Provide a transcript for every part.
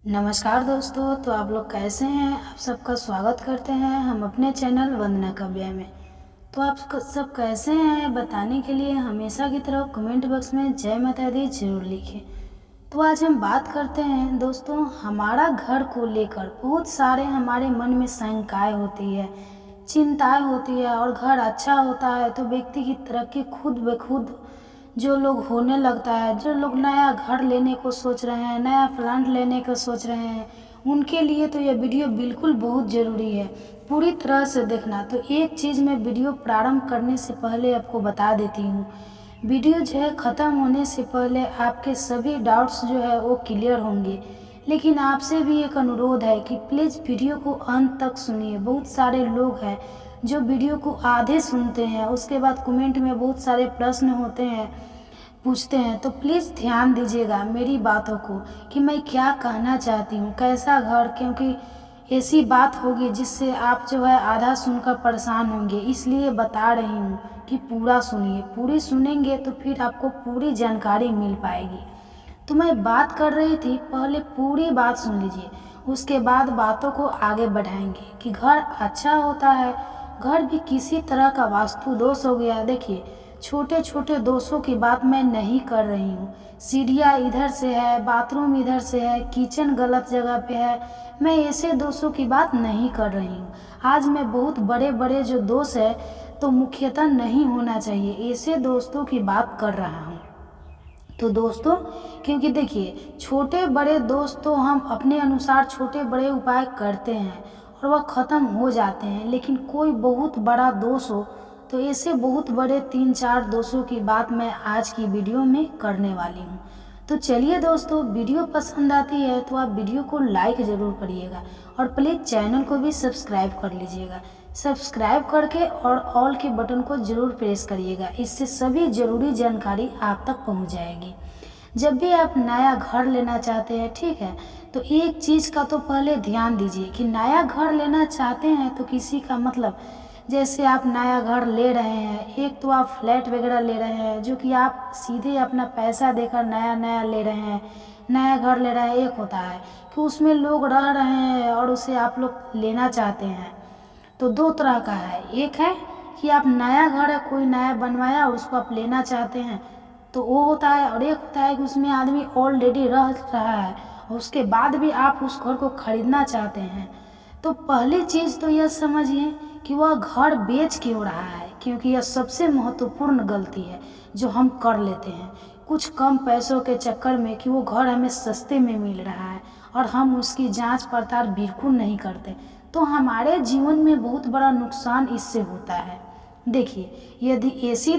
नमस्कार दोस्तों। तो आप लोग कैसे हैं? आप सबका स्वागत करते हैं हम अपने चैनल वंदना काव्या में। तो आप सब कैसे हैं बताने के लिए हमेशा की तरह कमेंट बॉक्स में जय माता दी जरूर लिखें। तो आज हम बात करते हैं दोस्तों, हमारा घर को लेकर बहुत सारे हमारे मन में शंकाएं होती है, चिंताएं होती है। और घर अच्छा होता है तो व्यक्ति की तरक्की खुद ब खुद जो लोग होने लगता है। जो लोग नया घर लेने को सोच रहे हैं, नया प्लांट लेने को सोच रहे हैं, उनके लिए तो यह वीडियो बिल्कुल बहुत ज़रूरी है, पूरी तरह से देखना। तो एक चीज़ मैं वीडियो प्रारंभ करने से पहले आपको बता देती हूँ, वीडियो जो है ख़त्म होने से पहले आपके सभी डाउट्स जो है वो क्लियर होंगे। लेकिन आपसे भी एक अनुरोध है कि प्लीज़ वीडियो को अंत तक सुनिए। बहुत सारे लोग हैं जो वीडियो को आधे सुनते हैं, उसके बाद कमेंट में बहुत सारे प्रश्न होते हैं, पूछते हैं। तो प्लीज़ ध्यान दीजिएगा मेरी बातों को कि मैं क्या कहना चाहती हूँ, कैसा घर, क्योंकि ऐसी बात होगी जिससे आप जो है आधा सुनकर परेशान होंगे। इसलिए बता रही हूँ कि पूरा सुनिए, पूरी सुनेंगे तो फिर आपको पूरी जानकारी मिल पाएगी। तो मैं बात कर रही थी, पहले पूरी बात सुन लीजिए, उसके बाद बातों को आगे बढ़ाएंगे कि घर अच्छा होता है। घर भी किसी तरह का वास्तु दोष हो गया, देखिए छोटे छोटे दोषों की बात मैं नहीं कर रही हूँ। सीढ़ियाँ इधर से है, बाथरूम इधर से है, किचन गलत जगह पे है, मैं ऐसे दोषों की बात नहीं कर रही हूँ। आज मैं बहुत बड़े बड़े जो दोष है तो मुख्यतः नहीं होना चाहिए, ऐसे दोस्तों की बात कर रहा हूँ। तो दोस्तों, क्योंकि देखिए छोटे बड़े दोस्त तो हम अपने अनुसार छोटे बड़े उपाय करते हैं और वह ख़त्म हो जाते हैं, लेकिन कोई बहुत बड़ा दोष हो तो ऐसे बहुत बड़े 3-4 दोषों की बात मैं आज की वीडियो में करने वाली हूँ। तो चलिए दोस्तों, वीडियो पसंद आती है तो आप वीडियो को लाइक ज़रूर करिएगा और प्लीज़ चैनल को भी सब्सक्राइब कर लीजिएगा। सब्सक्राइब करके और ऑल के बटन को ज़रूर प्रेस करिएगा, इससे सभी ज़रूरी जानकारी आप तक पहुंच जाएगी। जब भी आप नया घर लेना चाहते हैं, ठीक है, तो एक चीज़ का तो पहले ध्यान दीजिए कि नया घर लेना चाहते हैं तो किसी का मतलब, जैसे आप नया घर ले रहे हैं, एक तो आप फ्लैट वगैरह ले रहे हैं जो कि आप सीधे अपना पैसा देकर नया नया ले रहे हैं, नया घर ले रहे हैं। एक होता है कि उसमें लोग रह रहे हैं और उसे आप लोग लेना चाहते हैं। तो दो तरह का है, एक है कि आप नया घर है कोई नया बनवाया और उसको आप लेना चाहते हैं, तो वो होता है। और एक होता है कि उसमें आदमी ऑलरेडी रह रहा है और उसके बाद भी आप उस घर को खरीदना चाहते हैं। तो पहली चीज़ तो यह समझिए कि वह घर बेच क्यों रहा है, क्योंकि यह सबसे महत्वपूर्ण गलती है जो हम कर लेते हैं कुछ कम पैसों के चक्कर में, कि वो घर हमें सस्ते में मिल रहा है और हम उसकी जांच पड़ताल बिल्कुल नहीं करते। तो हमारे जीवन में बहुत बड़ा नुकसान इससे होता है। देखिए, यदि ऐसी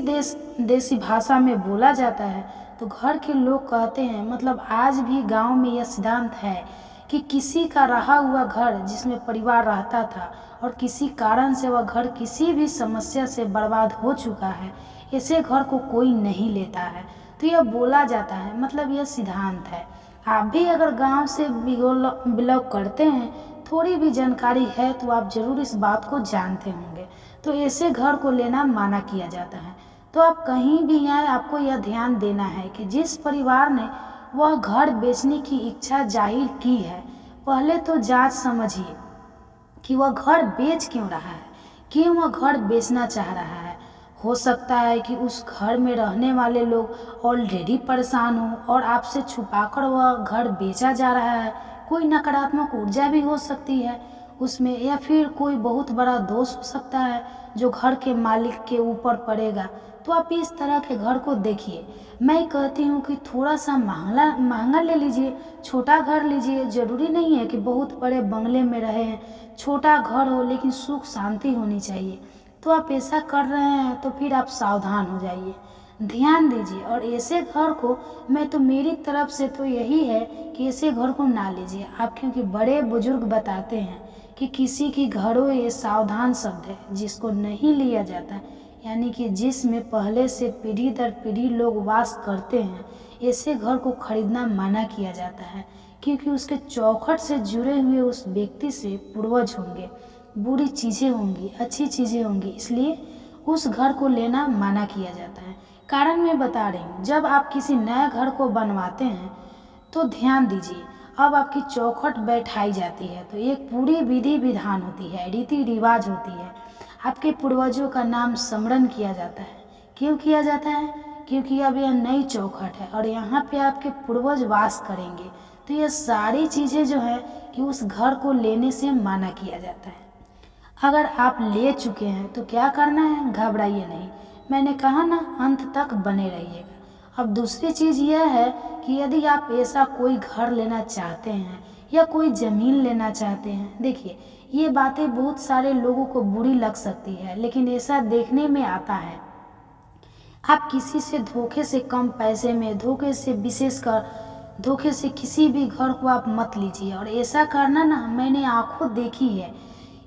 देसी भाषा में बोला जाता है तो घर के लोग कहते हैं, मतलब आज भी गांव में यह सिद्धांत है कि किसी का रहा हुआ घर जिसमें परिवार रहता था और किसी कारण से वह घर किसी भी समस्या से बर्बाद हो चुका है, ऐसे घर को कोई नहीं लेता है। तो यह बोला जाता है, मतलब यह सिद्धांत है। आप भी अगर गांव से बिलोंग करते हैं, थोड़ी भी जानकारी है तो आप जरूर इस बात को जानते होंगे। तो ऐसे घर को लेना माना किया जाता है। तो आप कहीं भी आए, आपको यह ध्यान देना है कि जिस परिवार ने वह घर बेचने की इच्छा जाहिर की है, पहले तो जांच समझिए कि वह घर बेच क्यों रहा है, क्यों वह घर बेचना चाह रहा है। हो सकता है कि उस घर में रहने वाले लोग ऑलरेडी परेशान हो और आपसे छुपाकर वह घर बेचा जा रहा है। कोई नकारात्मक ऊर्जा भी हो सकती है उसमें, या फिर कोई बहुत बड़ा दोष हो सकता है जो घर के मालिक के ऊपर पड़ेगा। तो आप इस तरह के घर को देखिए। मैं कहती हूँ कि थोड़ा सा महंगा ले लीजिए, छोटा घर लीजिए। ज़रूरी नहीं है कि बहुत बड़े बंगले में रहें, छोटा घर हो लेकिन सुख शांति होनी चाहिए। तो आप ऐसा कर रहे हैं तो फिर आप सावधान हो जाइए, ध्यान दीजिए। और ऐसे घर को मैं तो मेरी तरफ से तो यही है कि ऐसे घर को ना लीजिए आप, क्योंकि बड़े बुजुर्ग बताते हैं कि किसी की घरों ये सावधान शब्द है जिसको नहीं लिया जाता, यानी कि जिसमें पहले से पीढ़ी दर पीढ़ी लोग वास करते हैं, ऐसे घर को खरीदना मना किया जाता है। क्योंकि उसके चौखट से जुड़े हुए उस व्यक्ति से पूर्वज होंगे, बुरी चीज़ें होंगी, अच्छी चीज़ें होंगी, इसलिए उस घर को लेना मना किया जाता है। कारण मैं बता रही हूँ, जब आप किसी नए घर को बनवाते हैं तो ध्यान दीजिए, अब आपकी चौखट बैठाई जाती है। तो एक पूरी विधि विधान होती है, रीति रिवाज होती है। आपके पूर्वजों का नाम स्मरण किया जाता है। क्यों किया जाता है? क्योंकि अब यह नई चौखट है और यहाँ पे आपके पूर्वज वास करेंगे। तो ये सारी चीज़ें जो है कि उस घर को लेने से माना किया जाता है। अगर आप ले चुके हैं तो क्या करना है? घबराइए नहीं। मैंने कहा ना, अंत तक बने रहिएगा। अब दूसरी चीज़ यह है कि यदि आप ऐसा कोई घर लेना चाहते हैं या कोई ज़मीन लेना चाहते हैं, देखिए ये बातें बहुत सारे लोगों को बुरी लग सकती है, लेकिन ऐसा देखने में आता है। आप किसी से धोखे से कम पैसे में, धोखे से विशेषकर धोखे से किसी भी घर को आप मत लीजिए। और ऐसा करना ना, मैंने आंखों देखी है,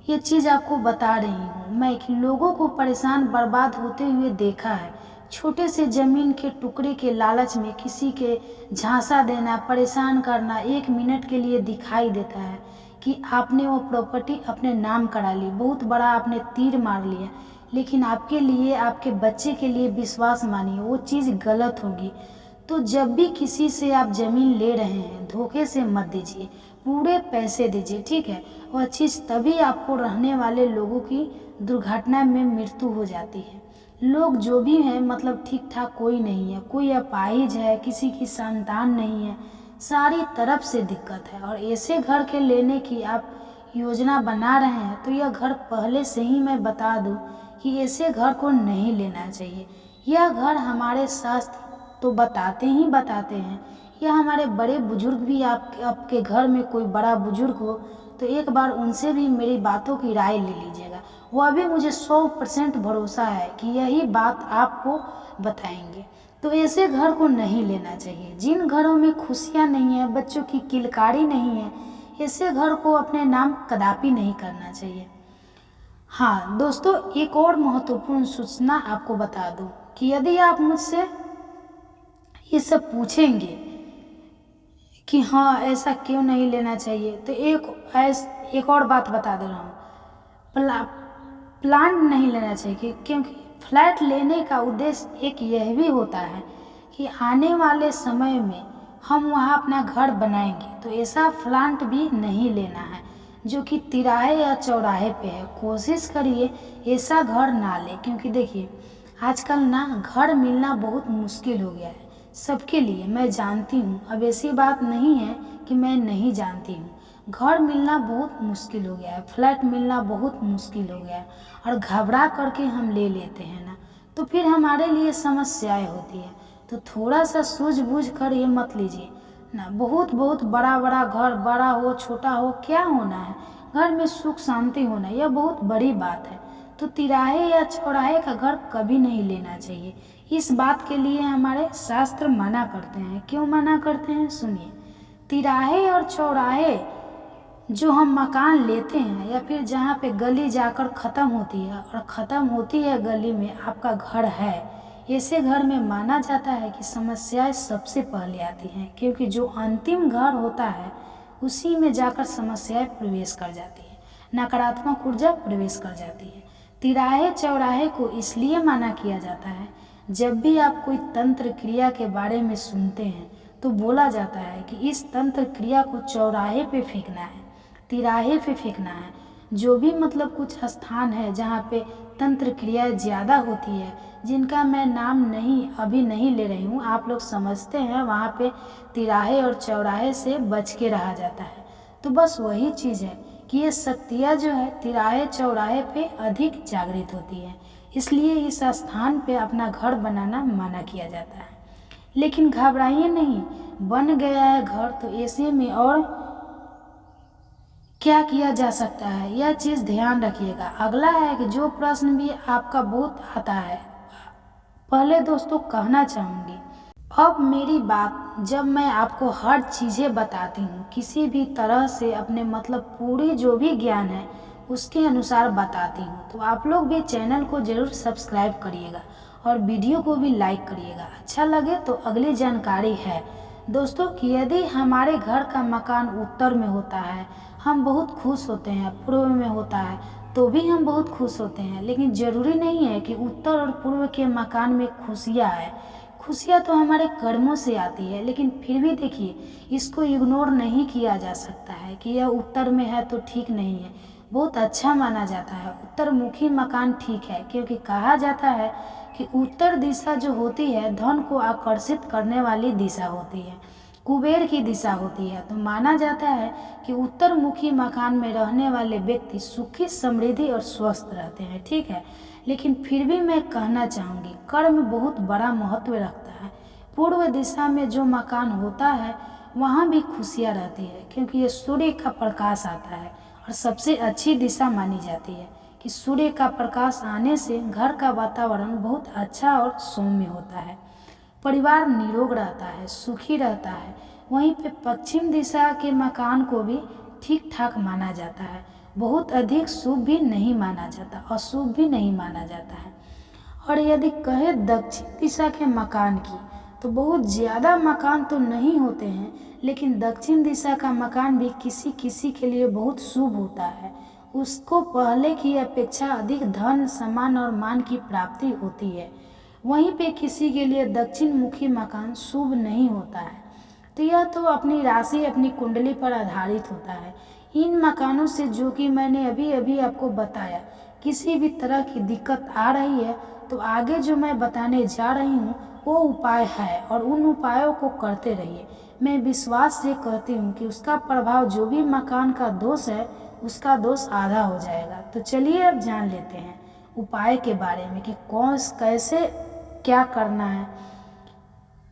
ये चीज़ आपको बता रही हूँ। मैं लोगों को परेशान बर्बाद होते हुए देखा है। छोटे से ज़मीन के टुकड़े के लालच में किसी के झांसा देना, परेशान करना 1 मिनट के लिए दिखाई देता है कि आपने वो प्रॉपर्टी अपने नाम करा ली, बहुत बड़ा आपने तीर मार लिया, लेकिन आपके लिए, आपके बच्चे के लिए विश्वास मानिए वो चीज़ गलत होगी। तो जब भी किसी से आप ज़मीन ले रहे हैं, धोखे से मत दीजिए, पूरे पैसे दीजिए, ठीक है। वह चीज़ तभी आपको रहने वाले लोगों की दुर्घटना में मृत्यु हो जाती है। लोग जो भी हैं, मतलब ठीक ठाक कोई नहीं है, कोई अपाहिज है, किसी की संतान नहीं है, सारी तरफ से दिक्कत है। और ऐसे घर के लेने की आप योजना बना रहे हैं तो यह घर पहले से ही मैं बता दूं कि ऐसे घर को नहीं लेना चाहिए। यह घर हमारे शास्त्र तो बताते ही बताते हैं, या हमारे बड़े बुजुर्ग भी, आपके घर में कोई बड़ा बुजुर्ग हो तो एक बार उनसे भी मेरी बातों की राय ले लीजिएगा। वह भी मुझे 100% भरोसा है कि यही बात आपको बताएंगे। तो ऐसे घर को नहीं लेना चाहिए। जिन घरों में खुशियाँ नहीं है, बच्चों की किलकारी नहीं है, ऐसे घर को अपने नाम कदापि नहीं करना चाहिए। हाँ दोस्तों, एक और महत्वपूर्ण सूचना आपको बता दूं कि यदि आप मुझसे ये सब पूछेंगे कि हाँ ऐसा क्यों नहीं लेना चाहिए, तो एक और बात बता दे रहा हूँ। प्लाट नहीं लेना चाहिए, क्योंकि फ्लैट लेने का उद्देश्य एक यह भी होता है कि आने वाले समय में हम वहाँ अपना घर बनाएंगे। तो ऐसा फ्लैट भी नहीं लेना है जो कि तिराहे या चौराहे पे है। कोशिश करिए ऐसा घर ना ले, क्योंकि देखिए आजकल ना घर मिलना बहुत मुश्किल हो गया है सबके लिए। मैं जानती हूँ, अब ऐसी बात नहीं है कि मैं नहीं जानती हूँ। घर मिलना बहुत मुश्किल हो गया है, फ्लैट मिलना बहुत मुश्किल हो गया है, और घबरा करके हम ले लेते हैं ना, तो फिर हमारे लिए समस्याएं होती है। तो थोड़ा सा सूझबूझ कर ये मत लीजिए ना। बहुत बहुत बड़ा बड़ा घर, बड़ा हो छोटा हो, क्या होना है, घर में सुख शांति होना, यह बहुत बड़ी बात है। तो तिराहे या चौराहे का घर कभी नहीं लेना चाहिए। इस बात के लिए हमारे शास्त्र मना करते हैं। क्यों मना करते हैं, सुनिए। तिराहे और चौराहे जो हम मकान लेते हैं, या फिर जहाँ पे गली जाकर ख़त्म होती है और ख़त्म होती है गली में आपका घर है, ऐसे घर में माना जाता है कि समस्याएं सबसे पहले आती हैं, क्योंकि जो अंतिम घर होता है उसी में जाकर समस्याएं प्रवेश कर जाती है, नकारात्मक ऊर्जा प्रवेश कर जाती है। तिराहे चौराहे को इसलिए माना किया जाता है, जब भी आप कोई तंत्र क्रिया के बारे में सुनते हैं तो बोला जाता है कि इस तंत्र क्रिया को चौराहे पे फेंकना है, तिराहे पे फेंकना है। जो भी मतलब कुछ स्थान है जहाँ पे तंत्र क्रिया ज़्यादा होती है, जिनका मैं नाम अभी नहीं ले रही हूँ, आप लोग समझते हैं, वहाँ पे तिराहे और चौराहे से बच के रहा जाता है। तो बस वही चीज़ है कि ये शक्तियाँ जो है तिराहे चौराहे पे अधिक जागृत होती है, इसलिए इस स्थान पे अपना घर बनाना मना किया जाता है। लेकिन घबराइए नहीं, बन गया है घर तो ऐसे में और क्या किया जा सकता है, यह चीज़ ध्यान रखिएगा। अगला है कि जो प्रश्न भी आपका बहुत आता है, पहले दोस्तों कहना चाहूँगी, अब मेरी बात जब मैं आपको हर चीज़ें बताती हूँ, किसी भी तरह से अपने मतलब पूरी जो भी ज्ञान है उसके अनुसार बताती हूँ, तो आप लोग भी चैनल को ज़रूर सब्सक्राइब करिएगा और वीडियो को भी लाइक करिएगा। अच्छा लगे तो अगली जानकारी है दोस्तों कि यदि हमारे घर का मकान उत्तर में होता है, हम बहुत खुश होते हैं, पूर्व में होता है तो भी हम बहुत खुश होते हैं, लेकिन ज़रूरी नहीं है कि उत्तर और पूर्व के मकान में खुशियाँ है। खुशियाँ तो हमारे कर्मों से आती है, लेकिन फिर भी देखिए इसको इग्नोर नहीं किया जा सकता है कि यह उत्तर में है तो ठीक नहीं है। बहुत अच्छा माना जाता है, उत्तरमुखी मकान ठीक है, क्योंकि कहा जाता है कि उत्तर दिशा जो होती है धन को आकर्षित करने वाली दिशा होती है, कुबेर की दिशा होती है। तो माना जाता है कि उत्तरमुखी मकान में रहने वाले व्यक्ति सुखी, समृद्धि और स्वस्थ रहते हैं, ठीक है। लेकिन फिर भी मैं कहना चाहूँगी कर्म बहुत बड़ा महत्व रखता है। पूर्व दिशा में जो मकान होता है वहाँ भी खुशियाँ रहती है, क्योंकि ये सूर्य का प्रकाश आता है और सबसे अच्छी दिशा मानी जाती है कि सूर्य का प्रकाश आने से घर का वातावरण बहुत अच्छा और सौम्य होता है, परिवार निरोग रहता है, सुखी रहता है। वहीं पे पश्चिम दिशा के मकान को भी ठीक ठाक माना जाता है, बहुत अधिक शुभ भी नहीं माना जाता, अशुभ भी नहीं माना जाता है। और यदि कहे दक्षिण दिशा के मकान की, तो बहुत ज़्यादा मकान तो नहीं होते हैं, लेकिन दक्षिण दिशा का मकान भी किसी किसी के लिए बहुत शुभ होता है। उसको पहले की अपेक्षा अधिक धन, सम्मान और मान की प्राप्ति होती है। वहीं पे किसी के लिए दक्षिण मुखी मकान शुभ नहीं होता है। तो यह तो अपनी राशि, अपनी कुंडली पर आधारित होता है। इन मकानों से, जो कि मैंने अभी अभी आपको बताया, किसी भी तरह की दिक्कत आ रही है तो आगे जो मैं बताने जा रही हूँ वो उपाय है और उन उपायों को करते रहिए। मैं विश्वास से कहती हूँ कि उसका प्रभाव, जो भी मकान का दोष है उसका दोष आधा हो जाएगा। तो चलिए अब जान लेते हैं उपाय के बारे में कि कौन कैसे क्या करना है।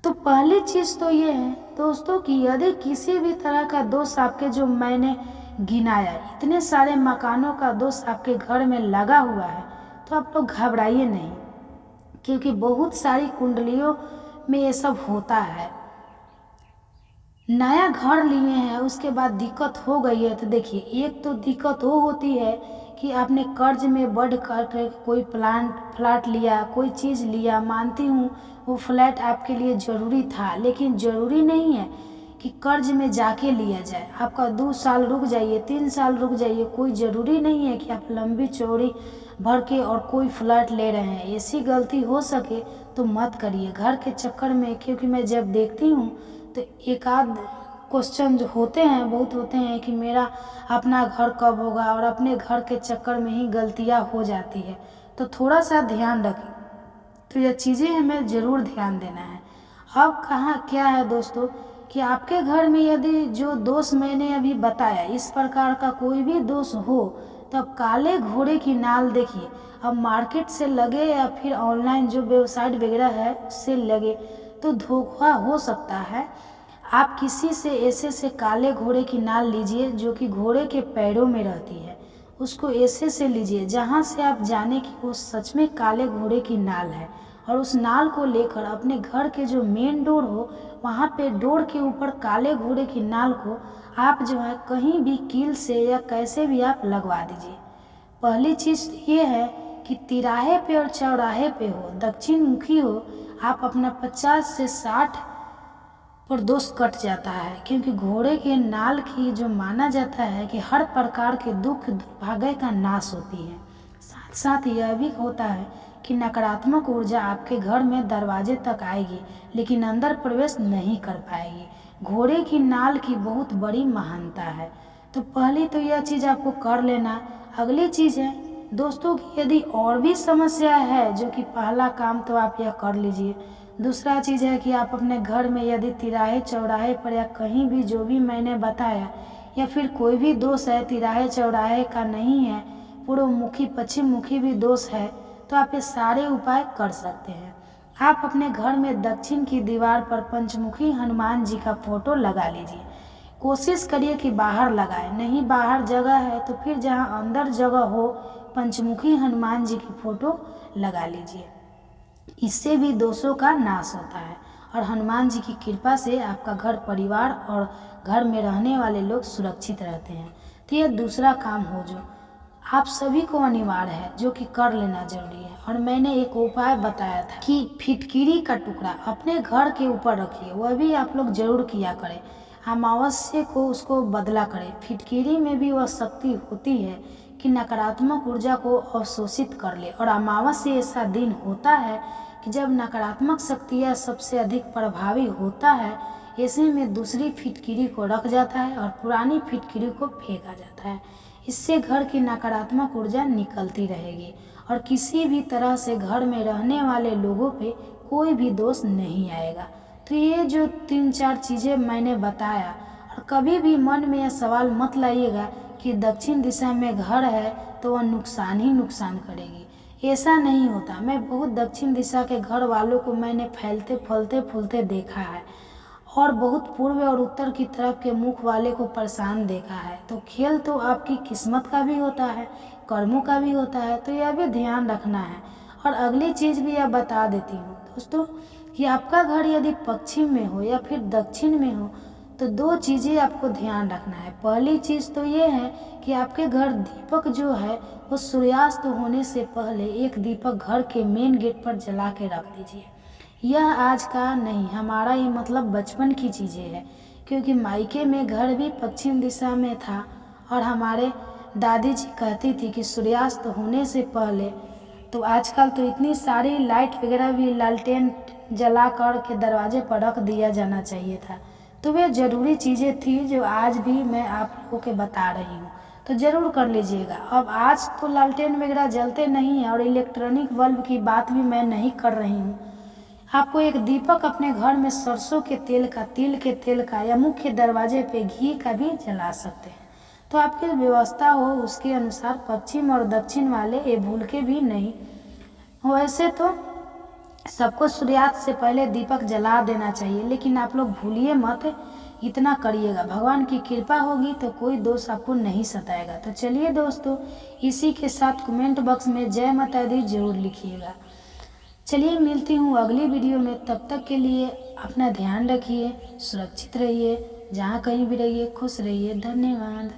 तो पहली चीज़ तो ये है दोस्तों कि यदि किसी भी तरह का दोष आपके, जो मैंने गिनाया, इतने सारे मकानों का दोष आपके घर में लगा हुआ है, तो आप लोग घबराइए नहीं, क्योंकि बहुत सारी कुंडलियों में ये सब होता है। नया घर लिए हैं, उसके बाद दिक्कत हो गई है, तो देखिए एक तो दिक्कत वो होती है कि आपने कर्ज में बढ़ कर कोई फ्लैट लिया, कोई चीज़ लिया। मानती हूँ वो फ्लैट आपके लिए ज़रूरी था, लेकिन ज़रूरी नहीं है कि कर्ज में जाके लिया जाए। आपका 2 साल रुक जाइए, 3 साल रुक जाइए, कोई ज़रूरी नहीं है कि आप लंबी चौड़ी भर के और कोई फ्लैट ले रहे हैं। ऐसी गलती हो सके तो मत करिए घर के चक्कर में, क्योंकि मैं जब देखती हूँ तो एक आध क्वेश्चन जो होते हैं, बहुत होते हैं कि मेरा अपना घर कब होगा, और अपने घर के चक्कर में ही गलतियाँ हो जाती है। तो थोड़ा सा ध्यान रखें। तो यह चीज़ें हमें ज़रूर ध्यान देना है। अब कहाँ क्या है दोस्तों कि आपके घर में यदि जो दोष मैंने अभी बताया, इस प्रकार का कोई भी दोष हो, तो अब काले घोड़े की नाल देखिए। अब मार्केट से लगे या फिर ऑनलाइन जो वेबसाइट वगैरह है उससे लगे, तो धोखा हो सकता है। आप किसी से ऐसे से काले घोड़े की नाल लीजिए, जो कि घोड़े के पैरों में रहती है, उसको ऐसे से लीजिए जहाँ से आप जाने कि वो सच में काले घोड़े की नाल है, और उस नाल को लेकर अपने घर के जो मेन डोर हो, वहाँ पे डोर के ऊपर काले घोड़े की नाल को आप जो है कहीं भी कील से या कैसे भी आप लगवा दीजिए। पहली चीज़ ये है कि तिराहे पे और चौराहे पे हो, दक्षिण मुखी हो, आप अपना 50 से 60 पर दोष कट जाता है, क्योंकि घोड़े के नाल की जो माना जाता है कि हर प्रकार के दुख दुर्भाग्य का नाश होती है। साथ साथ यह भी होता है कि नकारात्मक ऊर्जा आपके घर में दरवाजे तक आएगी, लेकिन अंदर प्रवेश नहीं कर पाएगी। घोड़े की नाल की बहुत बड़ी महानता है। तो पहली तो यह चीज़ आपको कर लेना। अगली चीज़ है दोस्तों कि यदि और भी समस्या है, जो कि पहला काम तो आप यह कर लीजिए। दूसरा चीज़ है कि आप अपने घर में यदि तिराहे चौराहे पर या कहीं भी, जो भी मैंने बताया, या फिर कोई भी दोष है तिराहे चौराहे का नहीं है, पूर्व मुखी पश्चिम मुखी भी दोष है, तो आप ये सारे उपाय कर सकते हैं। आप अपने घर में दक्षिण की दीवार पर पंचमुखी हनुमान जी का फोटो लगा लीजिए। कोशिश करिए कि बाहर लगाए, नहीं बाहर जगह है तो फिर जहाँ अंदर जगह हो, पंचमुखी हनुमान जी की फोटो लगा लीजिए। इससे भी दोषों का नाश होता है और हनुमान जी की कृपा से आपका घर परिवार और घर में रहने वाले लोग सुरक्षित रहते हैं। तो यह दूसरा काम हो जो आप सभी को अनिवार्य है, जो कि कर लेना जरूरी है। और मैंने एक उपाय बताया था कि फिटकिरी का टुकड़ा अपने घर के ऊपर रखिए, वह भी आप लोग जरूर किया करें। अमावस्या को उसको बदला करें। फिटकिरी में भी वह शक्ति होती है कि नकारात्मक ऊर्जा को अवशोषित कर ले, और अमावस्या ऐसा दिन होता है कि जब नकारात्मक शक्तियाँ सबसे अधिक प्रभावी होता है, ऐसे में दूसरी फिटकिरी को रख जाता है और पुरानी फिटकिरी को फेंका जाता है। इससे घर की नकारात्मक ऊर्जा निकलती रहेगी और किसी भी तरह से घर में रहने वाले लोगों पे कोई भी दोष नहीं आएगा। तो ये जो 3-4 चीज़ें मैंने बताया, और कभी भी मन में यह सवाल मत लाइएगा कि दक्षिण दिशा में घर है तो वह नुकसान ही नुकसान करेगी। ऐसा नहीं होता। मैं बहुत दक्षिण दिशा के घर वालों को मैंने फैलते फलते फूलते देखा है और बहुत पूर्व और उत्तर की तरफ के मुख वाले को परेशान देखा है। तो खेल तो आपकी किस्मत का भी होता है, कर्मों का भी होता है, तो यह भी ध्यान रखना है। और अगली चीज़ भी यह बता देती हूँ दोस्तों कि आपका घर यदि पश्चिम में हो या फिर दक्षिण में हो तो 2 चीज़ें आपको ध्यान रखना है। पहली चीज़ तो ये है कि आपके घर दीपक जो है वो सूर्यास्त होने से पहले एक दीपक घर के मेन गेट पर जला के रख दीजिए। यह आज का नहीं, हमारा ये मतलब बचपन की चीज़ें है, क्योंकि मायके में घर भी पश्चिम दिशा में था और हमारे दादी जी कहती थी कि सूर्यास्त होने से पहले। तो आजकल तो इतनी सारी लाइट वगैरह भी लालटेन जला कर के दरवाजे पर रख दिया जाना चाहिए था। तो वे ज़रूरी चीज़ें थी जो आज भी मैं आप लोगों के बता रही हूँ, तो ज़रूर कर लीजिएगा। अब आज तो लालटेन वगैरह जलते नहीं हैं और इलेक्ट्रॉनिक बल्ब की बात भी मैं नहीं कर रही हूँ। आपको एक दीपक अपने घर में सरसों के तेल का, तिल के तेल का या मुख्य दरवाजे पे घी का भी जला सकते हैं। तो आपकी व्यवस्था हो उसके अनुसार पश्चिम और दक्षिण वाले ये भूल के भी नहीं। वैसे तो सबको सूर्यास्त से पहले दीपक जला देना चाहिए, लेकिन आप लोग भूलिए मत, इतना करिएगा। भगवान की कृपा होगी तो कोई दोष आपको नहीं सताएगा। तो चलिए दोस्तों, इसी के साथ कमेंट बॉक्स में जय माता दी जरूर लिखिएगा। चलिए मिलती हूँ अगली वीडियो में, तब तक के लिए अपना ध्यान रखिए, सुरक्षित रहिए, जहाँ कहीं भी रहिए खुश रहिए। धन्यवाद।